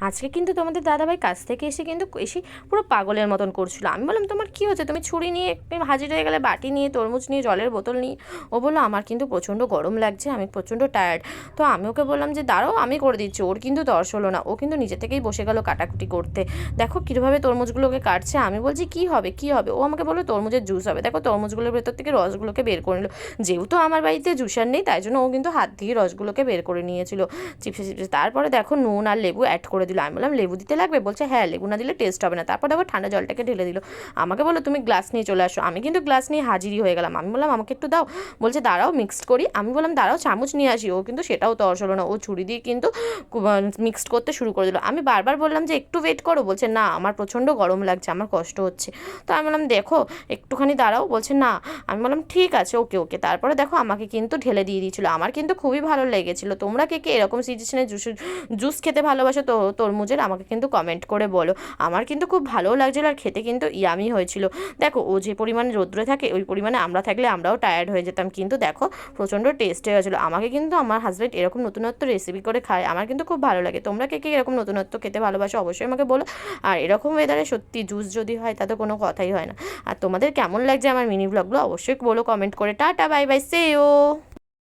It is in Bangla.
আজকে কিন্তু তোমাদের দাদাভাই কাছ থেকে এসে পুরো পাগলের মতন করছিল। আমি বললাম তোমার কী হচ্ছে, তুমি ছুরি নিয়ে হাজির হয়ে গেলে, বাটি নিয়ে, তরমুজ নিয়ে, জলের বোতল নিয়ে। ও বললো আমার কিন্তু প্রচণ্ড গরম লাগছে, আমি প্রচণ্ড টায়ার্ড। তো আমি ওকে বললাম যে দাঁড়াও আমি করে দিচ্ছি। ওর কিন্তু তর্স হলো না, ও কিন্তু নিজে থেকেই বসে গেল কাটাকুটি করতে। দেখো কীভাবে তরমুজগুলোকে কাটছে। আমি বলছি কী হবে কী হবে, ও আমাকে বললো তরমুজের জুস হবে। দেখো তরমুজগুলোর ভেতর থেকে রসগুলোকে বের করে নিল। যেহেতু আমার বাড়িতে জুসার নেই, তাই জন্য ও কিন্তু হাত দিয়ে রসগুলোকে বের করে নিয়েছিল চিপসে চিপসে। তারপরে দেখো নুন আর লেবু অ্যাড করে দিল। আমি বললাম লেবু দিতে লাগবে, বলছে হ্যাঁ লেবু না দিলে টেস্ট হবে না। তারপর দেখো ঠান্ডা জলটাকে ঢেলে দিল। আমাকে বললো তুমি গ্লাস নিয়ে চলে আসো। আমি কিন্তু গ্লাস নিয়ে হাজিরই হয়ে গেলাম। আমি বললাম আমাকে একটু দাও, বলছে দাঁড়াও মিক্সড করি। আমি বললাম দাঁড়াও চামচ নিয়ে আসি। ও কিন্তু সেটাও তর্স হলো না, ও ছুরি দিয়ে কিন্তু মিক্সড করতে শুরু করে দিল। আমি বারবার বললাম যে একটু ওয়েট করো, বলছে না আমার প্রচণ্ড গরম লাগছে, আমার কষ্ট হচ্ছে। তো আমি বললাম দেখো একটুখানি দাঁড়াও, বলছে না। আমি বললাম ঠিক আছে ওকে ওকে। তারপরে দেখো আমাকে কিন্তু ঢেলে দিয়ে দিয়েছিলো। আমার কিন্তু খুবই ভালো লেগেছিলো। তোমরা কে কে এরকম সিচুয়েশনে জুস খেতে ভালোবাসো তো তরমুজের, আমাকে কিন্তু কমেন্ট করে বলো। আমার কিন্তু খুব ভালোও লাগছিলো আর খেতে কিন্তু ইয়ামি হয়েছিল। দেখো ও যে পরিমাণে রৌদ্রে থাকে, ওই পরিমাণে আমরা থাকলে আমরাও টায়ার্ড হয়ে যেতাম, কিন্তু দেখো প্রচণ্ড টেস্ট হয়ে গেছিলো। আমাকে কিন্তু আমার হাজব্যান্ড এরকম নতুনত্ব রেসিপি করে খায়, আমার কিন্তু খুব ভালো লাগে। তোমরা কে কে এরকম নতুনত্ব খেতে ভালোবাসো অবশ্যই আমাকে বলো। আর এরকম ওয়েদারে সত্যি জুস যদি হয় তাতে কোনো কথাই হয় না। আর তোমাদের কেমন লাগছে আমার মিনি ব্লগগুলো অবশ্যই বলো কমেন্ট করে। টাটা বাই বাই, সে ও।